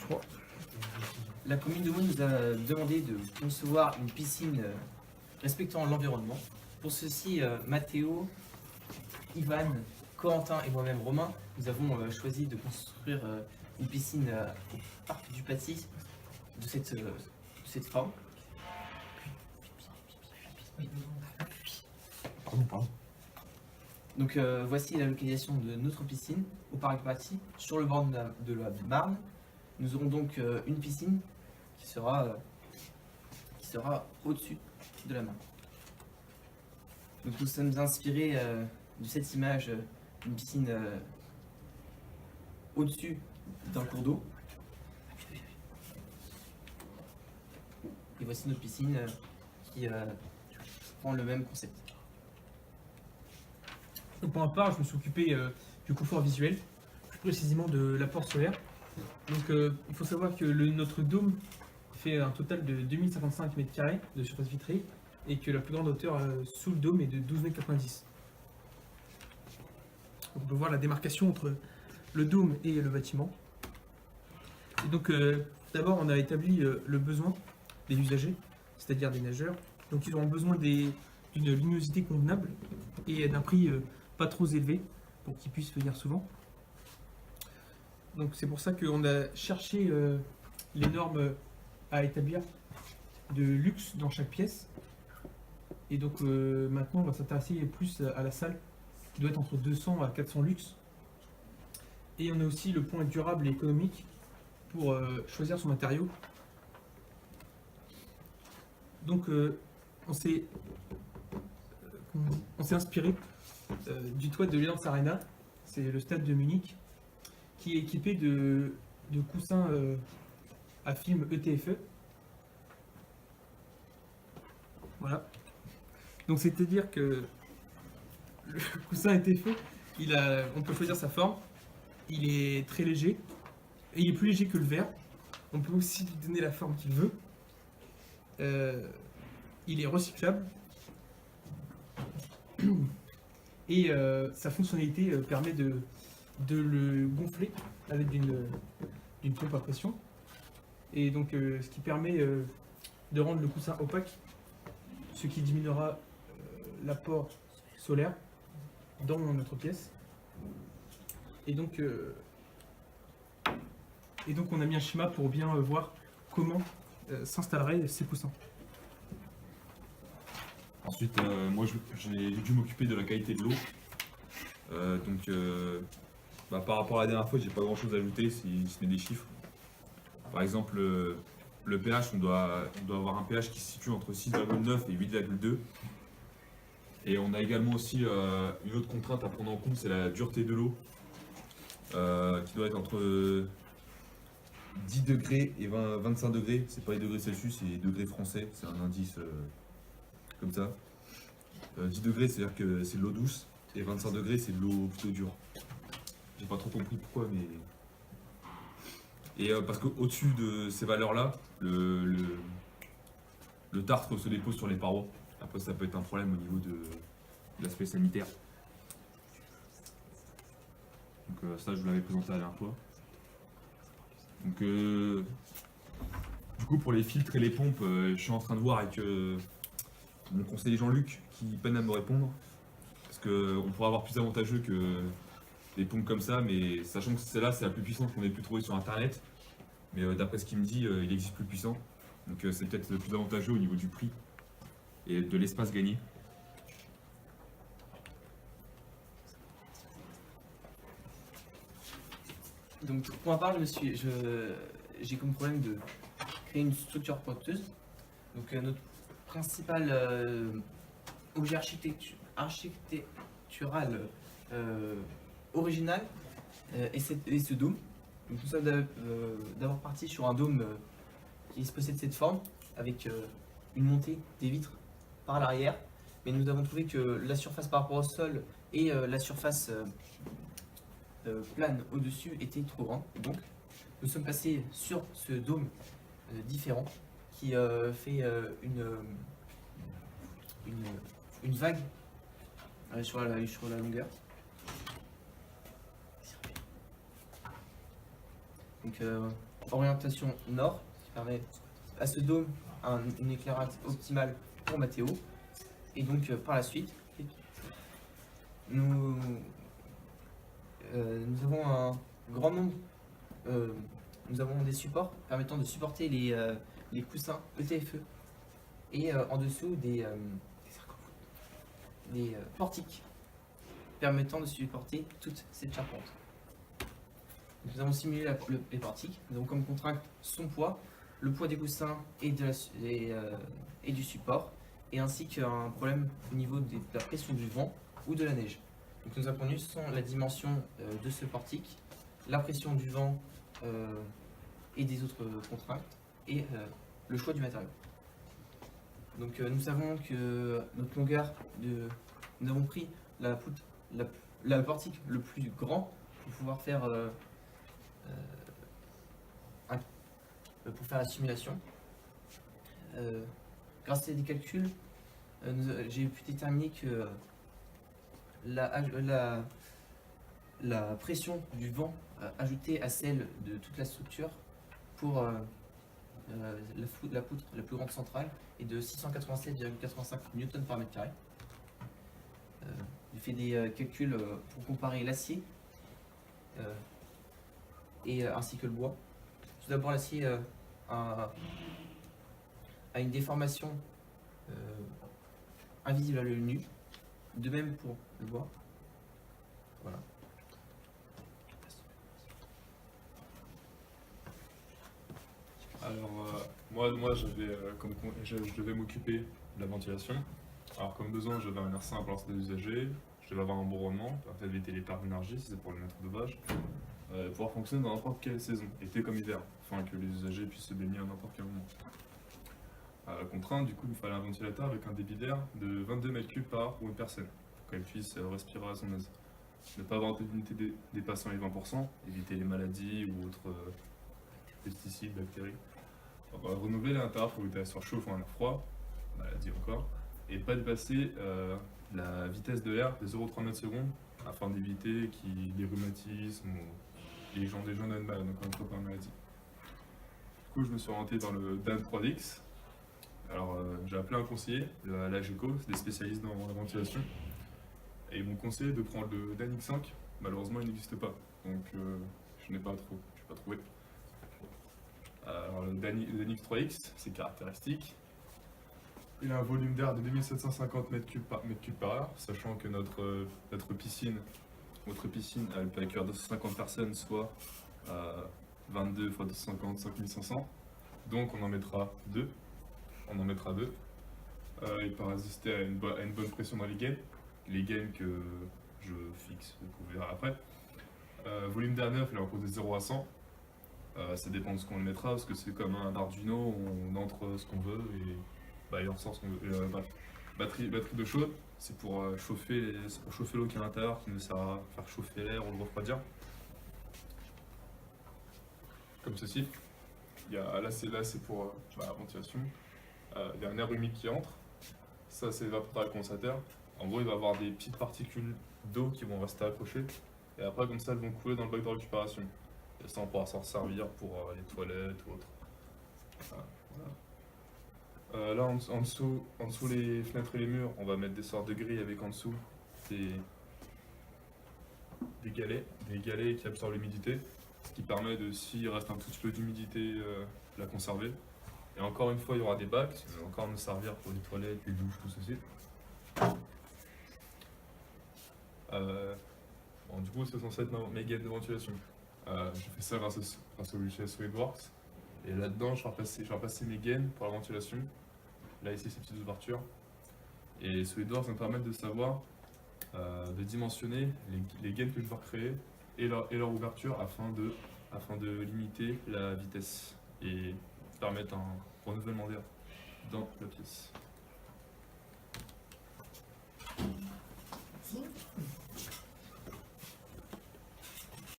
3. La commune de Meaux nous a demandé de concevoir une piscine respectant l'environnement. Pour ceci, Mathéo, Ivan, Corentin et moi-même Romain, nous avons choisi de construire une piscine au parc du Paty de cette forme. Pardon. Donc voici la localisation de notre piscine au parc du Paty, sur le bord de la Marne. Nous aurons donc une piscine qui sera au-dessus de la Marne. Donc nous sommes inspirés de cette image d'une piscine au-dessus d'un cours d'eau. Et voici notre piscine qui prend le même concept. Donc pour ma part, je me suis occupé du confort visuel, plus précisément de l'apport solaire. Donc il faut savoir que notre dôme fait un total de 2055 m² de surface vitrée et que la plus grande hauteur sous le dôme est de 12,90 m. On peut voir la démarcation entre le dôme et le bâtiment. Et donc d'abord on a établi le besoin des usagers, c'est-à-dire des nageurs. Donc ils auront besoin d'une luminosité convenable et d'un prix pas trop élevé pour qu'ils puissent venir souvent. Donc c'est pour ça qu'on a cherché les normes à établir de luxe dans chaque pièce. Et donc maintenant on va s'intéresser plus à la salle qui doit être entre 200 à 400 luxe. Et on a aussi le point durable et économique pour choisir son matériau. Donc on s'est inspiré du toit de l'Allianz Arena, c'est le stade de Munich, qui est équipé de coussins à film ETFE. Voilà. Donc c'est-à-dire que le coussin ETFE, on peut choisir sa forme, il est très léger, et il est plus léger que le verre. On peut aussi lui donner la forme qu'il veut. Il est recyclable. Et sa fonctionnalité permet de le gonfler avec d'une pompe à pression. Et donc ce qui permet de rendre le coussin opaque, ce qui diminuera l'apport solaire dans notre pièce. Et donc on a mis un schéma pour bien voir comment s'installeraient ces coussins. Ensuite, moi j'ai dû m'occuper de la qualité de l'eau. Par rapport à la dernière fois, j'ai pas grand chose à ajouter si ce n'est des chiffres. Par exemple, le pH, on doit avoir un pH qui se situe entre 6,9 et 8,2. Et on a également aussi une autre contrainte à prendre en compte, c'est la dureté de l'eau, qui doit être entre 10 degrés et 25 degrés. C'est pas les degrés Celsius, c'est les degrés français, c'est un indice comme ça. 10 degrés, c'est-à-dire que c'est de l'eau douce, et 25 degrés, c'est de l'eau plutôt dure. J'ai pas trop compris pourquoi, mais... Et parce qu'au-dessus de ces valeurs-là, le tartre se dépose sur les parois. Après, ça peut être un problème au niveau de l'aspect sanitaire. Donc ça, je vous l'avais présenté la dernière fois. Donc, du coup, pour les filtres et les pompes, je suis en train de voir avec mon conseiller Jean-Luc qui peine à me répondre. Parce qu'on pourra avoir plus avantageux que des pompes comme ça, mais sachant que celle-là, c'est la plus puissante qu'on ait pu trouver sur internet. Mais d'après ce qu'il me dit, il existe plus puissant. Donc c'est peut-être le plus avantageux au niveau du prix et de l'espace gagné. Donc pour ma part, j'ai comme problème de créer une structure pointeuse. Donc notre principal objet architectural original est ce dôme. Donc nous sommes d'abord partis sur un dôme qui possède cette forme, avec une montée des vitres par l'arrière. Mais nous avons trouvé que la surface par rapport au sol et la surface plane au-dessus était trop grande. Donc nous sommes passés sur ce dôme différent qui fait une vague sur la longueur. Donc orientation nord, qui permet à ce dôme une éclairage optimal pour Mathéo. Et donc par la suite, nous avons un grand nombre, nous avons des supports permettant de supporter les coussins ETFE et en dessous des portiques permettant de supporter toute cette charpente. Nous avons simulé les portiques. Nous avons comme contrainte son poids, le poids des coussins et du support, et ainsi qu'un problème au niveau de la pression du vent ou de la neige. Donc nous avons connu la dimension de ce portique, la pression du vent et des autres contraintes, et le choix du matériau. Donc nous savons que notre longueur nous avons pris le portique le plus grand pour pouvoir faire la simulation. Grâce à des calculs, j'ai pu déterminer que la pression du vent ajoutée à celle de toute la structure pour la poutre la plus grande centrale est de 687,85 newtons par mètre carré. J'ai fait des calculs pour comparer l'acier ainsi que le bois. Tout d'abord, l'acier a une déformation invisible à l'œil nu, de même pour le bois. Voilà. Alors, moi je devais m'occuper de la ventilation. Alors, comme besoin, j'avais un air simple pour des usagers, je devais avoir un bon rendement, peut-être éviter les pertes d'énergie si c'est pour les maîtres d'ouvrage, pouvoir fonctionner dans n'importe quelle saison, été comme hiver, afin que les usagers puissent se baigner à n'importe quel moment. Contrainte, du coup, il me fallait un ventilateur avec un débit d'air de 22 mètres cubes par heure pour une personne, pour qu'elle puisse respirer à son aise. Ne pas avoir d'humidité dépassant les 20%, éviter les maladies ou autres pesticides, bactéries. Renouveler l'intérieur pour éviter la surchauffe ou un air froid, maladie encore, et pas dépasser la vitesse de l'air de 0,3 mètres secondes afin d'éviter les rhumatismes ou les gens deviennent malades, encore une fois par maladie. Du coup, je me suis orienté vers le DAN 3X. Alors, j'ai appelé un conseiller, l'AGECO, c'est des spécialistes dans la ventilation, et ils m'ont conseillé de prendre le DAN X5. Malheureusement, il n'existe pas, donc je n'ai pas trouvé. Alors, le DAN X3X, ses caractéristiques. Il a un volume d'air de 2750 m3 par heure, sachant que notre piscine, elle peut accueillir 250 personnes, soit 22 x 250, 5500. Donc on en mettra deux. Il peut résister à une bonne pression dans les gaines. Les gaines que je fixe, vous verrez après. Volume d'air neuf, il est en cours de 0 à 100. Ça dépend de ce qu'on le mettra, parce que c'est comme un Arduino, on entre ce qu'on veut et il en sort ce qu'on veut. Bref. Batterie d'eau chaude, c'est pour chauffer l'eau qui est à l'intérieur, qui nous sert à faire chauffer l'air ou le refroidir. Comme ceci. Là c'est pour la ventilation. Il y a un air humide qui entre. Ça c'est l'évaporateur condensateur. En gros, il va y avoir des petites particules d'eau qui vont rester accrochées. Et après, comme ça, elles vont couler dans le bac de récupération. Et ça, on pourra s'en servir pour les toilettes ou autre. Voilà. Là, en dessous les fenêtres et les murs, on va mettre des sortes de grilles avec en dessous des galets qui absorbent l'humidité, ce qui permet de, s'il reste un tout petit peu d'humidité, la conserver. Et encore une fois, il y aura des bacs qui vont encore nous servir pour les toilettes, les douches, tout ceci. Du coup, c'est censé être mes gaines de ventilation. J'ai fait ça grâce au logiciel SolidWorks. Et là-dedans, je vais repasser mes gaines pour la ventilation. Là, ici, ces petites ouvertures. Et SolidWorks va me permettre de savoir, de dimensionner les gaines que je vais recréer et leur ouverture afin de limiter la vitesse et permettre un renouvellement d'air dans la pièce.